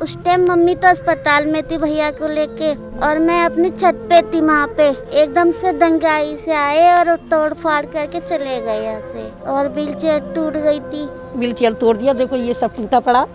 उस time mummy तो अस्पताल में थी भैया को लेके, और मैं अपनी छत पे थी। वहाँ पे एकदम से दंगाई से आए और तोड़ फाड़ करके चले गए यहाँ से, और व्हील चेयर टूट गई थी। व्हील चेयर तोड़ दिया, देखो ये सब टूटा पड़ा,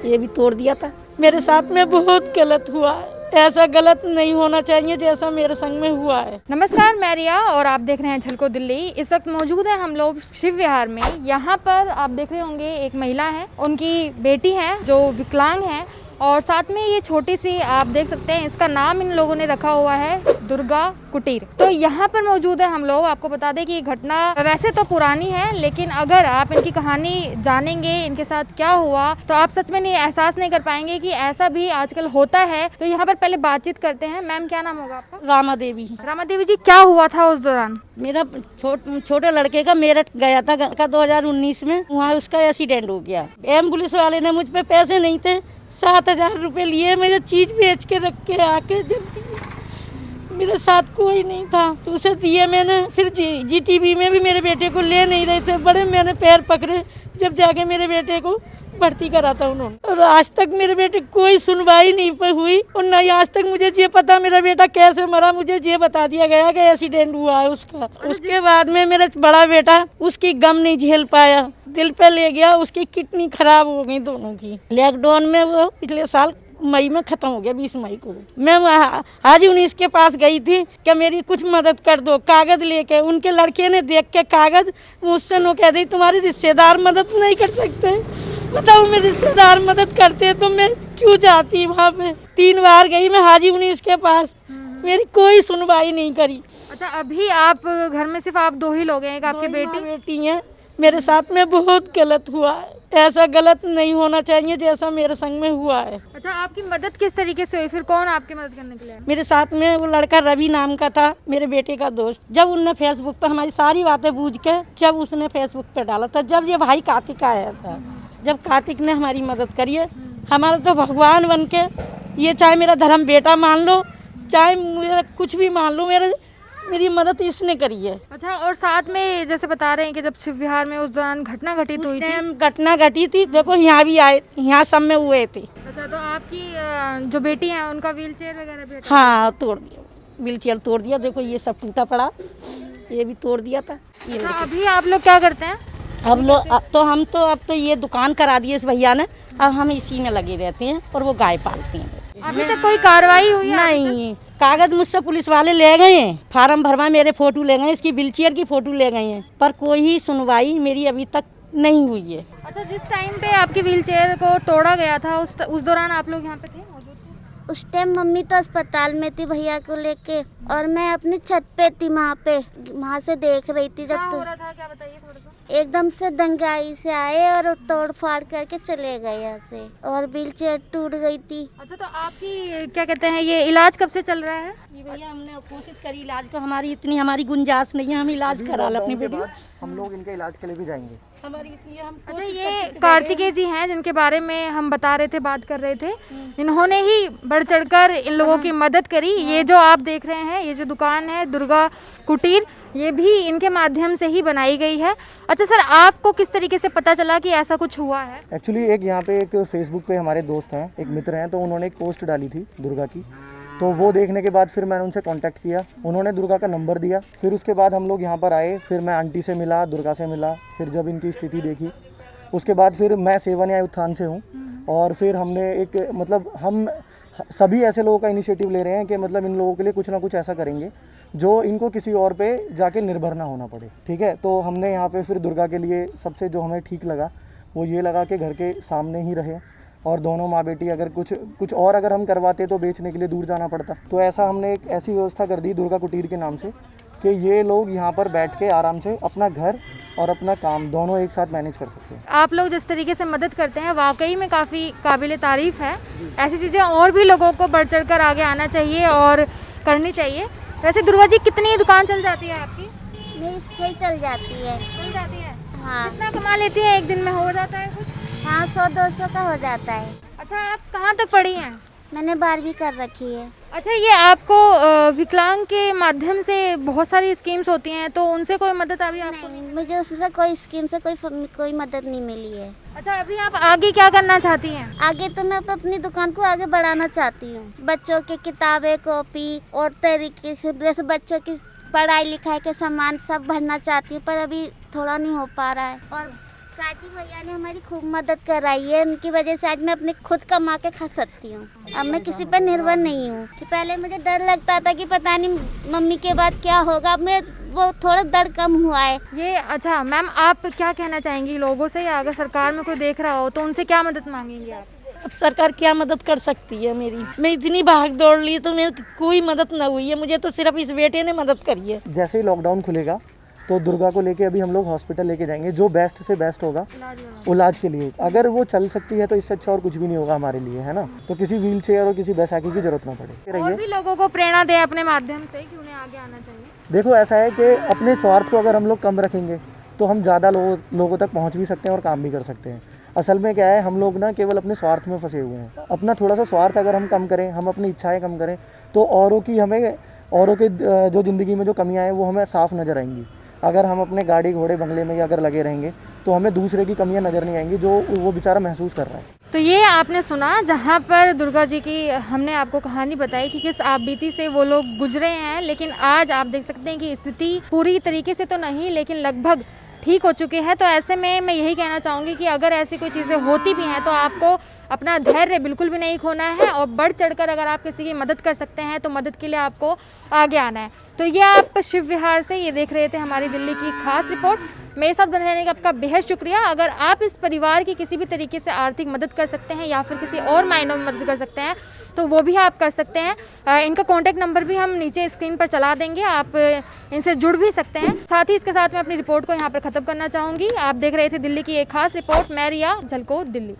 ये भी तोड़ दिया था। मेरे साथ में बहुत गलत हुआ है, ऐसा गलत नहीं होना चाहिए जैसा मेरे संग में हुआ है। नमस्कार, मैं रिया और आप देख रहे हैं झलको दिल्ली। इस वक्त मौजूद है हम लोग शिव विहार में। यहाँ पर आप देख रहे होंगे एक महिला है, उनकी बेटी है जो विकलांग है, और साथ में ये छोटी सी आप देख सकते हैं, इसका नाम इन लोगों ने रखा हुआ है दुर्गा कुटीर। तो यहाँ पर मौजूद है हम लोग। आपको बता दें कि ये घटना वैसे तो पुरानी है, लेकिन अगर आप इनकी कहानी जानेंगे, इनके साथ क्या हुआ, तो आप सच में एहसास नहीं कर पाएंगे कि ऐसा भी आजकल होता है। तो यहाँ पर पहले बातचीत करते हैं। मैम, क्या नाम होगा आपका? रामा देवी। रामा देवी जी, क्या हुआ था उस दौरान? मेरा छोटे लड़के का मेरठ गया था 2019 में, वहाँ उसका एक्सीडेंट हो गया। एम्बुलेंस वाले ने मुझ पे पैसे नहीं थे, 7,000 रुपये लिए, मुझे चीज बेच के रख के आके जब मेरे साथ कोई नहीं था तो उसे दिए मैंने। फिर जीटीबी में भी मेरे बेटे को ले नहीं रहे थे, बड़े मैंने पैर पकड़े, जब जाके मेरे बेटे को भर्ती करा था उन्होंने। और आज तक मेरे बेटे कोई सुनवाई नहीं हुई, और न आज तक मुझे ये पता मेरा बेटा कैसे मरा। मुझे ये बता दिया गया कि एक्सीडेंट हुआ है उसका। उसके बाद में मेरा बड़ा बेटा उसकी गम नहीं झेल पाया, दिल पे ले गया, उसकी किडनी खराब हो गई दोनों की। लॉकडाउन में वो पिछले साल मई में खत्म हो गया, 20 मई को। मैं आज उन्हीं के पास गई थी कि मेरी कुछ मदद कर दो, कागज लेके। उनके लड़के ने देख के कागज मुझसे नो कह दी, तुम्हारे रिश्तेदार मदद नहीं कर सकते। बताओ, मेरे रिश्तेदार मदद करते तो मैं क्यों जाती वहाँ पे। 3 बार गई मैं हाजी उन्नीस के पास, मेरी कोई सुनवाई नहीं करी। अच्छा, अभी आप घर में सिर्फ आप 2 ही लोग हैं, एक आपकी बेटी है। मेरे साथ में बहुत गलत हुआ है, ऐसा गलत नहीं होना चाहिए जैसा मेरे संग में हुआ है। अच्छा, आपकी मदद किस तरीके से हुई? फिर कौन आपकी मदद करने के लिए आया? मेरे साथ में वो लड़का रवि नाम का था, मेरे बेटे का दोस्त। जब उनने फेसबुक पे हमारी सारी बातें बूझ के जब उसने फेसबुक पे डाला था, जब ये भाई कार्तिक आया था, जब कार्तिक ने हमारी मदद करी है, हमारा तो भगवान बन के, ये चाहे मेरा धर्म बेटा मान लो, चाहे मेरा कुछ भी मान लो, मेरी मदद इसने करी है। अच्छा, और साथ में जैसे बता रहे हैं कि जब शिव विहार में उस दौरान घटना घटित हुई थी, घटना घटी थी, देखो यहाँ भी आए, यहाँ सब में हुए थे। अच्छा, तो आपकी जो बेटी है उनका व्हील चेयर वगैरह भी? हाँ, तोड़ दिया, व्हील चेयर तोड़ दिया, देखो ये सब टूटा पड़ा, ये भी तोड़ दिया था। अच्छा, अभी आप लोग क्या करते हैं? हम तो ये दुकान करा दी है इस भैया ने, अब हम इसी में लगे रहते हैं, और वो गाय पालते हैं। अभी तक कोई कार्रवाई हुई है? नहीं, कागज मुझसे पुलिस वाले ले गए हैं, फार्म भरवा मेरे फोटो ले गए, इसकी व्हीलचेयर की फोटो ले गए हैं, पर कोई ही सुनवाई मेरी अभी तक नहीं हुई है। अच्छा, जिस टाइम पे आपकी व्हीलचेयर को तोड़ा गया था, उस दौरान आप लोग यहाँ पे थे, मौजूद थे? उस टाइम मम्मी तो अस्पताल में थी भैया को लेके, और मैं अपनी छत पे थी। वहाँ पे वहाँ से देख रही थी। क्या हो रहा था, क्या बताइए थोड़ा सा। एकदम से दंगाई से आए और तोड़ फाड़ करके चले गए यहाँ से, और व्हील चेयर टूट गई थी। अच्छा, तो आपकी क्या कहते हैं, ये इलाज कब से चल रहा है? ये भैया हमने कोशिश करी इलाज को, हमारी गुंजाइश नहीं है, हम इलाज करा ले अपनी बेटी। हम लोग इनके इलाज के लिए भी जाएंगे। अच्छा, ये कार्तिकेय जी हैं जिनके बारे में हम बता रहे थे, बात कर रहे थे। इन्होंने ही बढ़ चढ़कर इन लोगों की मदद करी। ये जो आप देख रहे हैं, ये जो दुकान है दुर्गा कुटीर, ये भी इनके माध्यम से ही बनाई गई है। अच्छा सर, आपको किस तरीके से पता चला कि ऐसा कुछ हुआ है? एक्चुअली एक यहाँ पे एक फेसबुक पे हमारे दोस्त हैं, एक मित्र हैं, तो उन्होंने एक पोस्ट डाली थी दुर्गा की, तो वो देखने के बाद फिर मैंने उनसे कांटेक्ट किया, उन्होंने दुर्गा का नंबर दिया। फिर उसके बाद हम लोग यहाँ पर आए, फिर मैं आंटी से मिला, दुर्गा से मिला। फिर जब इनकी स्थिति देखी, उसके बाद फिर मैं सेवा न्याय उत्थान से हूँ, और फिर हमने एक मतलब हम सभी ऐसे लोगों का इनिशिएटिव ले रहे हैं कि मतलब इन लोगों के लिए कुछ ना कुछ ऐसा करेंगे जो इनको किसी और पे जाके निर्भर ना होना पड़े। ठीक है, तो हमने यहाँ पे फिर दुर्गा के लिए सबसे जो हमें ठीक लगा वो ये लगा कि घर के सामने ही रहे, और दोनों माँ बेटी अगर कुछ और अगर हम करवाते तो बेचने के लिए दूर जाना पड़ता। तो ऐसा हमने एक ऐसी व्यवस्था कर दी दुर्गा कुटीर के नाम से कि ये लोग यहाँ पर बैठ के आराम से अपना घर और अपना काम दोनों एक साथ मैनेज कर सकते हैं। आप लोग जिस तरीके से मदद करते हैं, वाकई में काफ़ी काबिल तारीफ़ है। ऐसी चीज़ें और भी लोगों को बढ़ चढ़ कर आगे आना चाहिए और करनी चाहिए। वैसे दुर्गा जी, कितनी दुकान चल जाती है आपकी? मेरी सही चल जाती है। चल जाती है? हाँ। कितना कमा लेती है एक दिन में, हो जाता है कुछ? हाँ, 100-200 का हो जाता है। अच्छा, आप कहाँ तक पढ़ी हैं? मैंने 12वीं कर रखी है। अच्छा, ये आपको विकलांग के माध्यम से बहुत सारी स्कीम्स होती हैं, तो उनसे कोई मदद अभी आपको? नहीं, मुझे उससे कोई स्कीम से कोई मदद नहीं मिली है। अच्छा, अभी आप आगे क्या करना चाहती हैं? आगे तो मैं तो अपनी दुकान को आगे बढ़ाना चाहती हूँ। बच्चों की किताबें, कॉपी और तरीके से जैसे बच्चों की पढ़ाई लिखाई के सामान सब भरना चाहती हूँ, पर अभी थोड़ा नहीं हो पा रहा है। और काकी भैया ने हमारी खूब मदद कराई है, उनकी वजह से आज मैं अपने खुद कमा के खा सकती हूँ। अब मैं किसी पर निर्भर नहीं हूँ। कि पहले मुझे डर लगता था कि पता नहीं मम्मी के बाद क्या होगा, अब मैं वो थोड़ा डर कम हुआ है। ये अच्छा मैम, आप क्या कहना चाहेंगी लोगों से, या अगर सरकार में कोई देख रहा हो तो उनसे क्या मदद मांगेंगे आप? अब सरकार क्या मदद कर सकती है मेरी? मैं इतनी भाग दौड़ ली तो मेरी कोई मदद ना हुई है, मुझे तो सिर्फ इस बेटे ने मदद करी है। जैसे ही लॉकडाउन खुलेगा तो दुर्गा को लेके अभी हम लोग हॉस्पिटल लेके जाएंगे, जो बेस्ट से बेस्ट होगा इलाज के लिए। अगर वो चल सकती है तो इससे अच्छा और कुछ भी नहीं होगा हमारे लिए, है ना। तो किसी व्हील चेयर और किसी बैसाखी की जरूरत ना पड़े। और भी लोगों को प्रेरणा दे अपने माध्यम से कि उन्हें आगे आना चाहिए। देखो, ऐसा है कि अपने स्वार्थ को अगर हम लोग कम रखेंगे तो हम ज़्यादा लोगों तक पहुँच भी सकते हैं और काम भी कर सकते हैं। असल में क्या है, हम लोग ना केवल अपने स्वार्थ में फंसे हुए हैं। अपना थोड़ा सा स्वार्थ अगर हम कम करें, हम अपनी इच्छाएं कम करें, तो औरों के जो ज़िंदगी में जो कमियां हैं वो हमें साफ नज़र आएंगी। अगर हम अपने गाड़ी घोड़े बंगले में अगर लगे रहेंगे तो हमें दूसरे की कमियां नज़र नहीं आएंगी जो वो बेचारा महसूस कर रहा है। तो ये आपने सुना, जहाँ पर दुर्गा जी की हमने आपको कहानी बताई कि किस आपबीती से वो लोग गुजरे हैं, लेकिन आज आप देख सकते हैं कि स्थिति पूरी तरीके से तो नहीं, लेकिन लगभग ठीक हो चुके हैं। तो ऐसे में मैं यही कहना चाहूँगी कि अगर ऐसी कोई चीज़ें होती भी हैं तो आपको अपना धैर्य बिल्कुल भी नहीं खोना है, और बढ़ चढ़कर अगर आप किसी की मदद कर सकते हैं तो मदद के लिए आपको आगे आना है। तो ये आप शिव विहार से ये देख रहे थे हमारी दिल्ली की खास रिपोर्ट। मेरे साथ बने रहने का आपका बेहद शुक्रिया। अगर आप इस परिवार की किसी भी तरीके से आर्थिक मदद कर सकते हैं या फिर किसी और मायनों में मदद कर सकते हैं तो वो भी आप कर सकते हैं। इनका कॉन्टैक्ट नंबर भी हम नीचे स्क्रीन पर चला देंगे, आप इनसे जुड़ भी सकते हैं। साथ ही इसके साथ मैं अपनी रिपोर्ट को यहाँ पर ख़त्म करना चाहूँगी। आप देख रहे थे दिल्ली की एक खास रिपोर्ट। मैं रिया, झलको दिल्ली।